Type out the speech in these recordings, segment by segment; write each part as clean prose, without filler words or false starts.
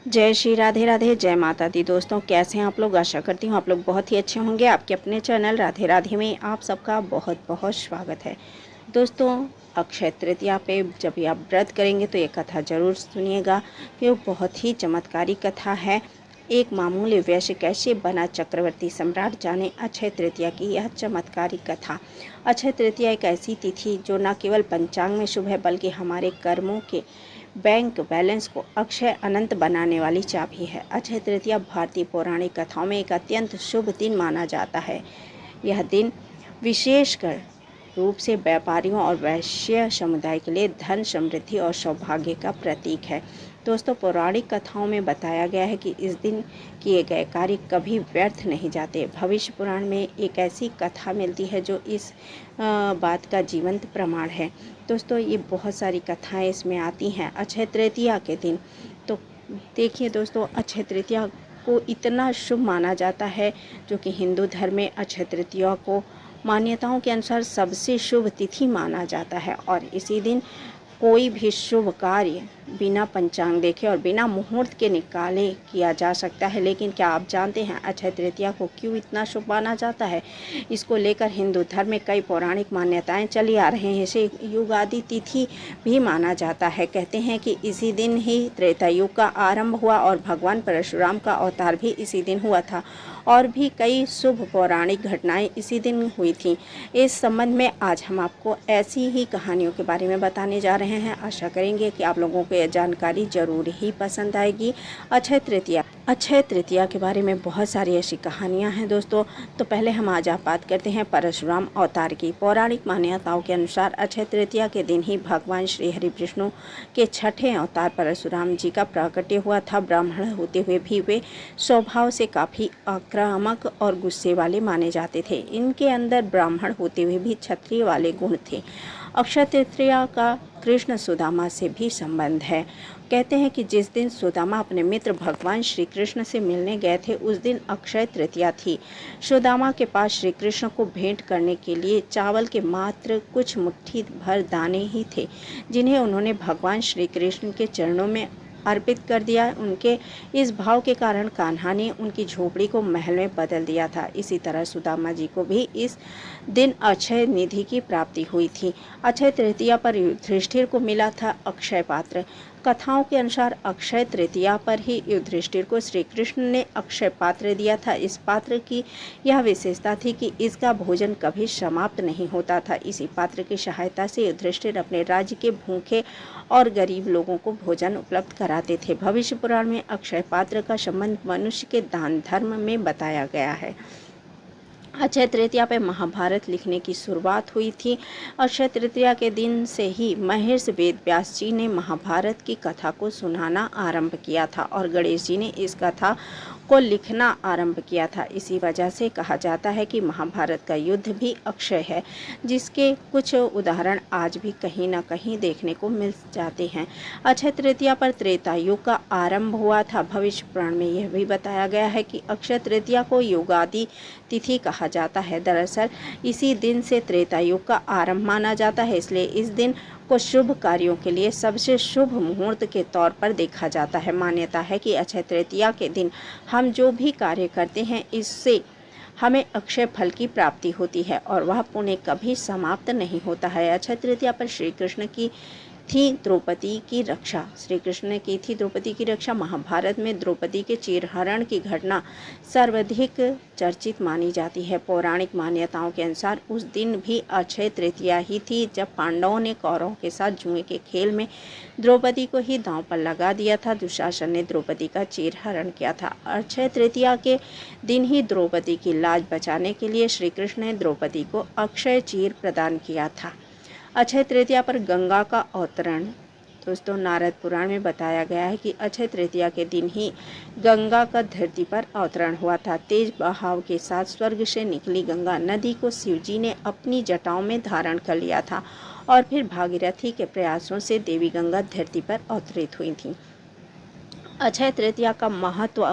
जय श्री राधे राधे, जय माता दी। दोस्तों, कैसे हैं आप लोग? आशा करती हूँ आप लोग बहुत ही अच्छे होंगे। आपके अपने चैनल राधे राधे में आप सबका बहुत बहुत स्वागत है। दोस्तों, अक्षय तृतीया पे जब भी आप व्रत करेंगे तो ये कथा ज़रूर सुनिएगा कि वो बहुत ही चमत्कारी कथा है। एक मामूली वैश्य कैसे बना चक्रवर्ती सम्राट, जाने अक्षय तृतीया की यह चमत्कारी कथा। अक्षय तृतीया एक ऐसी तिथि जो न केवल पंचांग में शुभ है बल्कि हमारे कर्मों के बैंक बैलेंस को अक्षय अनंत बनाने वाली चाबी है। अक्षय तृतीया भारतीय पौराणिक कथाओं में एक अत्यंत शुभ दिन माना जाता है। यह दिन विशेषकर रूप से व्यापारियों और वैश्य समुदाय के लिए धन, समृद्धि और सौभाग्य का प्रतीक है। दोस्तों, पौराणिक कथाओं में बताया गया है कि इस दिन किए गए कार्य कभी व्यर्थ नहीं जाते। भविष्य पुराण में एक ऐसी कथा मिलती है जो इस बात का जीवंत प्रमाण है। दोस्तों, ये बहुत सारी कथाएं इसमें आती हैं अक्षय तृतीया के दिन। तो देखिए दोस्तों, अक्षय तृतीया को इतना शुभ माना जाता है जो कि हिंदू धर्म में अक्षय तृतीया को मान्यताओं के अनुसार सबसे शुभ तिथि माना जाता है। और इसी दिन कोई भी शुभ कार्य बिना पंचांग देखे और बिना मुहूर्त के निकाले किया जा सकता है। लेकिन क्या आप जानते हैं अक्षय तृतीया को क्यों इतना शुभ माना जाता है? इसको लेकर हिंदू धर्म में कई पौराणिक मान्यताएं चली आ रही हैं। इसे युगादि तिथि भी माना जाता है। कहते हैं कि इसी दिन ही त्रेता युग का आरंभ हुआ और भगवान परशुराम का अवतार भी इसी दिन हुआ था। और भी कई शुभ पौराणिक घटनाएं इसी दिन हुई थीं। इस संबंध में आज हम आपको ऐसी ही कहानियों के बारे में बताने जा रहे हैं। आशा करेंगे कि आप लोगों को यह जानकारी जरूर ही पसंद आएगी। अक्षय तृतीया के बारे में बहुत सारी ऐसी कहानियां हैं दोस्तों। तो पहले हम आज आप बात करते हैं परशुराम अवतार की। पौराणिक मान्यताओं के अनुसार अक्षय तृतीया के दिन ही भगवान श्री हरि विष्णु के छठे अवतार परशुराम जी का प्राकट्य हुआ था। ब्राह्मण होते हुए भी वे स्वभाव से काफ़ी आक्रामक और गुस्से वाले माने जाते थे। इनके अंदर ब्राह्मण होते हुए भी क्षत्रिय वाले गुण थे। अक्षय तृतीया का कृष्ण सुदामा से भी संबंध है। कहते हैं कि जिस दिन सुदामा अपने मित्र भगवान श्री कृष्ण से मिलने गए थे उस दिन अक्षय तृतीया थी। सुदामा के पास श्री कृष्ण को भेंट करने के लिए चावल के मात्र कुछ मुट्ठी भर दाने ही थे, जिन्हें उन्होंने भगवान श्री कृष्ण के चरणों में अर्पित कर दिया। उनके इस भाव के कारण कान्हा ने उनकी झोपड़ी को महल में बदल दिया था। इसी तरह सुदामा जी को भी इस दिन अक्षय निधि की प्राप्ति हुई थी। अक्षय तृतीया पर युधिष्ठिर को मिला था अक्षय पात्र। कथाओं के अनुसार अक्षय तृतीया पर ही युधिष्ठिर को श्री कृष्ण ने अक्षय पात्र दिया था। इस पात्र की यह विशेषता थी कि इसका भोजन कभी समाप्त नहीं होता था। इसी पात्र की सहायता से युधिष्ठिर अपने राज्य के भूखे और गरीब लोगों को भोजन उपलब्ध कराते थे। भविष्य पुराण में अक्षय पात्र का संबंध मनुष्य के दान धर्म में बताया गया है। अक्षय तृतीया पर महाभारत लिखने की शुरुआत हुई थी। अक्षय तृतीया के दिन से ही महर्षि वेद व्यास जी ने महाभारत की कथा को सुनाना आरंभ किया था और गणेश जी ने इस कथा को लिखना आरंभ किया था। इसी वजह से कहा जाता है कि महाभारत का युद्ध भी अक्षय है, जिसके कुछ उदाहरण आज भी कहीं न कहीं देखने को मिल जाते हैं। अक्षय तृतीया पर त्रेता युग का आरंभ हुआ था। भविष्य पुराण में यह भी बताया गया है कि अक्षय तृतीया को युगादि तिथि कहा जाता है। दरअसल इसी दिन से त्रेता युग का आरंभ माना जाता है, इसलिए इस दिन को शुभ कार्यों के लिए सबसे शुभ मुहूर्त के तौर पर देखा जाता है। मान्यता है कि अक्षय तृतीया के दिन हम जो भी कार्य करते हैं इससे हमें अक्षय फल की प्राप्ति होती है और वह पुण्य कभी समाप्त नहीं होता है। अक्षय तृतीया पर श्री कृष्ण की थी द्रौपदी की रक्षा। श्री कृष्ण ने की थी द्रौपदी की रक्षा। महाभारत में द्रौपदी के चीरहरण की घटना सर्वाधिक चर्चित मानी जाती है। पौराणिक मान्यताओं के अनुसार उस दिन भी अक्षय तृतीया ही थी जब पांडवों ने कौरवों के साथ जुए के खेल में द्रौपदी को ही दांव पर लगा दिया था। दुशासन ने द्रौपदी का चीरहरण किया था। अक्षय तृतीया के दिन ही द्रौपदी की लाज बचाने के लिए श्री कृष्ण ने द्रौपदी को अक्षय चीर प्रदान किया था। अक्षय तृतीया पर गंगा का अवतरण। दोस्तों, नारद पुराण में बताया गया है कि अक्षय तृतीया के दिन ही गंगा का धरती पर अवतरण हुआ था। तेज बहाव के साथ स्वर्ग से निकली गंगा नदी को शिवजी ने अपनी जटाओं में धारण कर लिया था और फिर भागीरथी के प्रयासों से देवी गंगा धरती पर अवतरित हुई थी। अक्षय तृतीया का महत्व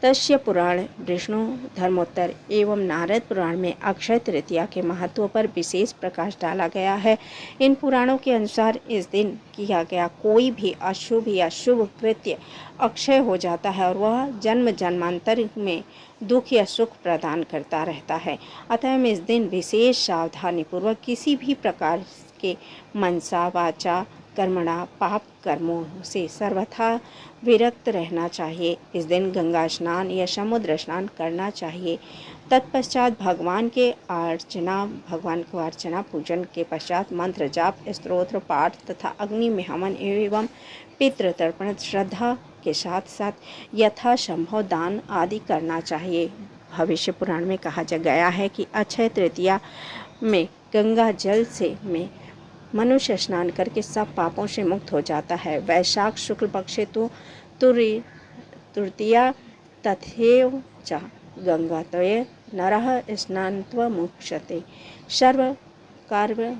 तस्य पुराण, विष्णु धर्मोत्तर एवं नारद पुराण में अक्षय तृतीया के महत्व पर विशेष प्रकाश डाला गया है। इन पुराणों के अनुसार इस दिन किया गया कोई भी अशुभ या शुभ कृत्य अक्षय हो जाता है और वह जन्म जन्मांतर में दुख या सुख प्रदान करता रहता है। अतः हम इस दिन विशेष सावधानी पूर्वक किसी भी प्रकार के मनसा, वाचा, कर्मणा, पाप कर्मों से सर्वथा विरक्त रहना चाहिए। इस दिन गंगा स्नान या समुद्र स्नान करना चाहिए। तत्पश्चात भगवान को अर्चना पूजन के पश्चात मंत्र जाप, स्तोत्र पाठ तथा अग्नि में हवन एवं पितृ तर्पण श्रद्धा के साथ साथ यथासंभव दान आदि करना चाहिए। भविष्य पुराण में कहा गया है कि अक्षय तृतीया में गंगा जल से मनुष्य स्नान करके सब पापों से मुक्त हो जाता है। वैशाख शुक्ल पक्षे तो तृतीया तथैव च गंगातये नरः स्नात्वा मुच्यते। सर्व कार्य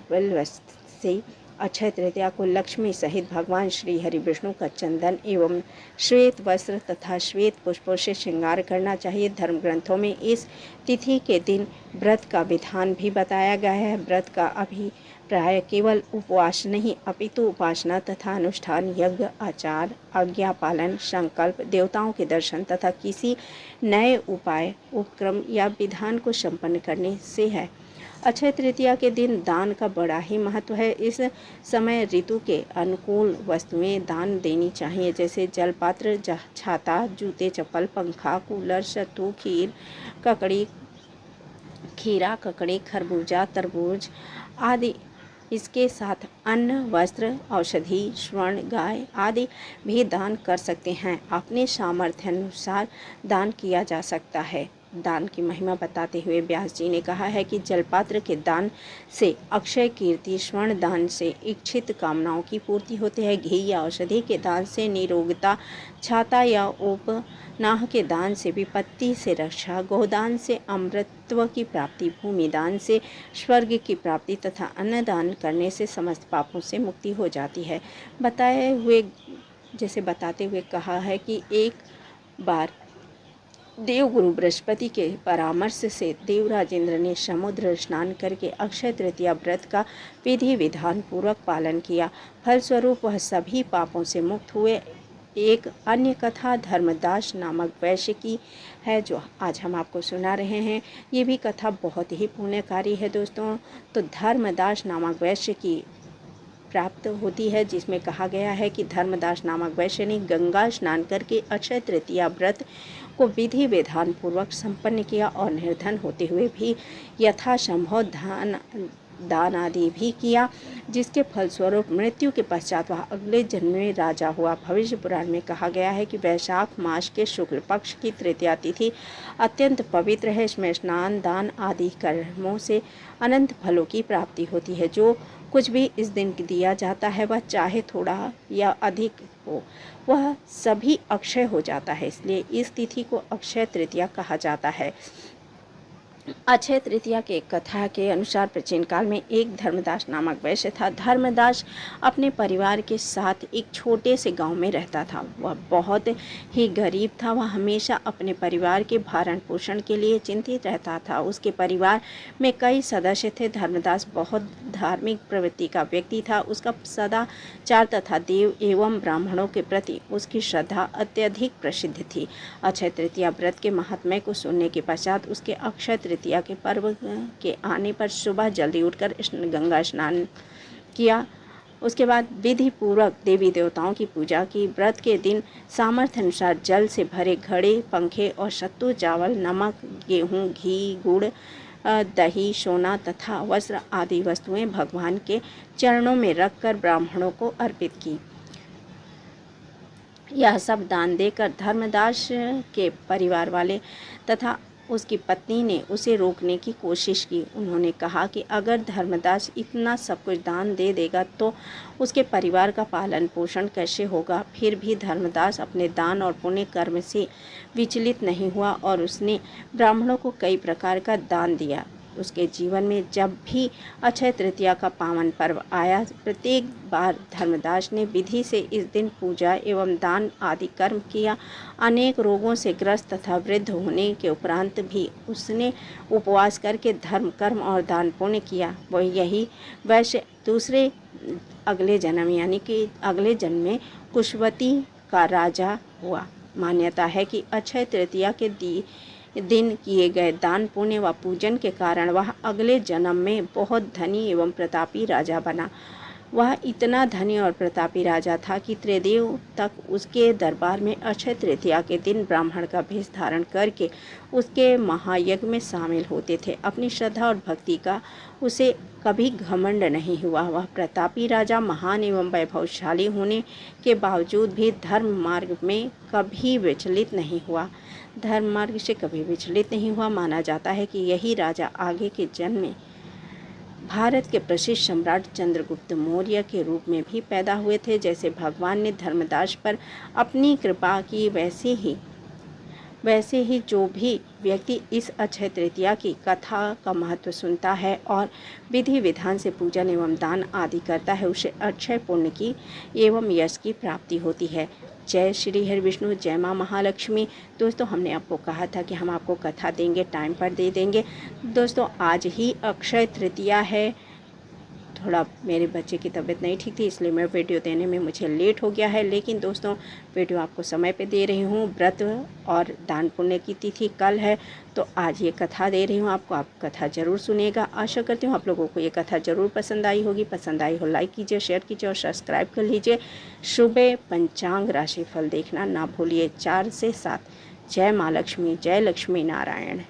अक्षय तृतीया को लक्ष्मी सहित भगवान श्री हरि विष्णु का चंदन एवं श्वेत वस्त्र तथा श्वेत पुष्पों से श्रृंगार करना चाहिए। धर्म ग्रंथों में इस तिथि के दिन व्रत का विधान भी बताया गया है। व्रत का अभिप्राय केवल उपवास नहीं अपितु उपासना तथा अनुष्ठान, यज्ञ, आचार, आज्ञा पालन, संकल्प, देवताओं के दर्शन तथा किसी नए उपाय, उपक्रम या विधान को संपन्न करने से है। अक्षय तृतीया के दिन दान का बड़ा ही महत्व है। इस समय ऋतु के अनुकूल वस्तुएं दान देनी चाहिए, जैसे जलपात्र, छाता, जूते, चप्पल, पंखा, कूलर, सत्तू, खीरा, ककड़ी, खरबूजा, तरबूज आदि। इसके साथ अन्न, वस्त्र, औषधि, स्वर्ण, गाय आदि भी दान कर सकते हैं। अपने सामर्थ्य अनुसार दान किया जा सकता है। दान की महिमा बताते हुए व्यास जी ने कहा है कि जलपात्र के दान से अक्षय कीर्ति, स्वर्ण दान से इच्छित कामनाओं की पूर्ति होती है, घी या औषधि के दान से निरोगता, छाता या उपनाह के दान से विपत्ति से रक्षा, गोदान से अमृतत्व की प्राप्ति, भूमि दान से स्वर्ग की प्राप्ति तथा अन्न दान करने से समस्त पापों से मुक्ति हो जाती है। बताते हुए कहा है कि एक बार देवगुरु बृहस्पति के परामर्श से देवराजेंद्र ने समुद्र स्नान करके अक्षय तृतीया व्रत का विधि विधान पूर्वक पालन किया। फलस्वरूप वह सभी पापों से मुक्त हुए। एक अन्य कथा धर्मदास नामक वैश्य की है जो आज हम आपको सुना रहे हैं। ये भी कथा बहुत ही पुण्यकारी है दोस्तों। तो धर्मदास नामक वैश्य की प्राप्त होती है, जिसमें कहा गया है कि धर्मदास नामक वैश्य ने गंगा स्नान करके अक्षय तृतीया व्रत को विधि विधान पूर्वक संपन्न किया और निर्धन होते हुए भी यथासंभव दान आदि भी किया, जिसके फलस्वरूप मृत्यु के पश्चात वह अगले जन्म में राजा हुआ। भविष्य पुराण में कहा गया है कि वैशाख मास के शुक्ल पक्ष की तृतीया तिथि अत्यंत पवित्र है। इसमें स्नान, दान आदि कर्मों से अनंत फलों की प्राप्ति होती है। जो कुछ भी इस दिन दिया जाता है वह चाहे थोड़ा या अधिक हो, वह सभी अक्षय हो जाता है। इसलिए इस तिथि को अक्षय तृतीया कहा जाता है। अक्षय तृतीया के कथा के अनुसार प्राचीन काल में एक धर्मदास नामक वैश्य था। धर्मदास अपने परिवार के साथ एक छोटे से गांव में रहता था। वह बहुत ही गरीब था। वह हमेशा अपने परिवार के भरण पोषण के लिए चिंतित रहता था। उसके परिवार में कई सदस्य थे। धर्मदास बहुत धार्मिक प्रवृत्ति का व्यक्ति था। उसका सदाचार तथा देव एवं ब्राह्मणों के प्रति उसकी श्रद्धा अत्यधिक प्रसिद्ध थी। अक्षय तृतीया व्रत के महात्म्य को सुनने के पश्चात उसके अक्षय तृतीया के पर्व के आने पर सुबह जल्दी उठकर गंगा स्नान किया। उसके बाद विधि पूर्वक देवी देवताओं की पूजा की। व्रत के दिन सामर्थ्य अनुसार जल से भरे घड़े, पंखे और सत्तू, चावल, नमक, गेहूँ, घी, गुड़, दही, सोना तथा वस्त्र आदि वस्तुएं भगवान के चरणों में रखकर ब्राह्मणों को अर्पित की। यह सब दान देकर धर्मदास के परिवार वाले तथा उसकी पत्नी ने उसे रोकने की कोशिश की। उन्होंने कहा कि अगर धर्मदास इतना सब कुछ दान दे देगा तो उसके परिवार का पालन पोषण कैसे होगा। फिर भी धर्मदास अपने दान और पुण्य कर्म से विचलित नहीं हुआ और उसने ब्राह्मणों को कई प्रकार का दान दिया। उसके जीवन में जब भी अक्षय तृतीया का पावन पर्व आया, प्रत्येक बार धर्मदास ने विधि से इस दिन पूजा एवं दान आदि कर्म किया। अनेक रोगों से ग्रस्त तथा वृद्ध होने के उपरांत भी उसने उपवास करके धर्म कर्म और दान पुण्य किया। वह यही वैसे दूसरे अगले जन्म यानी कि अगले जन्म में कुशवती का राजा हुआ। मान्यता है कि अक्षय तृतीया के दिन किए गए दान पुण्य व पूजन के कारण वह अगले जन्म में बहुत धनी एवं प्रतापी राजा बना। वह इतना धनी और प्रतापी राजा था कि त्रिदेव तक उसके दरबार में अक्षय तृतीया के दिन ब्राह्मण का भेष धारण करके उसके महायज्ञ में शामिल होते थे। अपनी श्रद्धा और भक्ति का उसे कभी घमंड नहीं हुआ। वह प्रतापी राजा महान एवं वैभवशाली होने के बावजूद भी धर्म मार्ग में कभी विचलित नहीं हुआ। धर्म मार्ग से कभी विचलित नहीं हुआ। माना जाता है कि यही राजा आगे के जन्म में भारत के प्रसिद्ध सम्राट चंद्रगुप्त मौर्य के रूप में भी पैदा हुए थे। जैसे भगवान ने धर्मदास पर अपनी कृपा की, वैसे ही जो भी व्यक्ति इस अक्षय तृतीया की कथा का महत्व सुनता है और विधि विधान से पूजन एवं दान आदि करता है, उसे अक्षय पुण्य की एवं यश की प्राप्ति होती है। जय श्री हरि विष्णु, जय माँ महालक्ष्मी। दोस्तों, हमने आपको कहा था कि हम आपको कथा देंगे, टाइम पर दे देंगे। दोस्तों, आज ही अक्षय तृतीया है। थोड़ा मेरे बच्चे की तबीयत नहीं ठीक थी, इसलिए मैं वीडियो देने में मुझे लेट हो गया है, लेकिन दोस्तों वीडियो आपको समय पे दे रही हूँ। व्रत और दान पुण्य की तिथि कल है, तो आज ये कथा दे रही हूँ आपको। आप कथा ज़रूर सुनिएगा। आशा करती हूँ आप लोगों को ये कथा ज़रूर पसंद आई होगी। पसंद आई हो लाइक कीजिए, शेयर कीजिए और सब्सक्राइब कर लीजिए। सुबह पंचांग राशिफल देखना ना भूलिए 4 से 7। जय माँ लक्ष्मी, जय लक्ष्मी नारायण।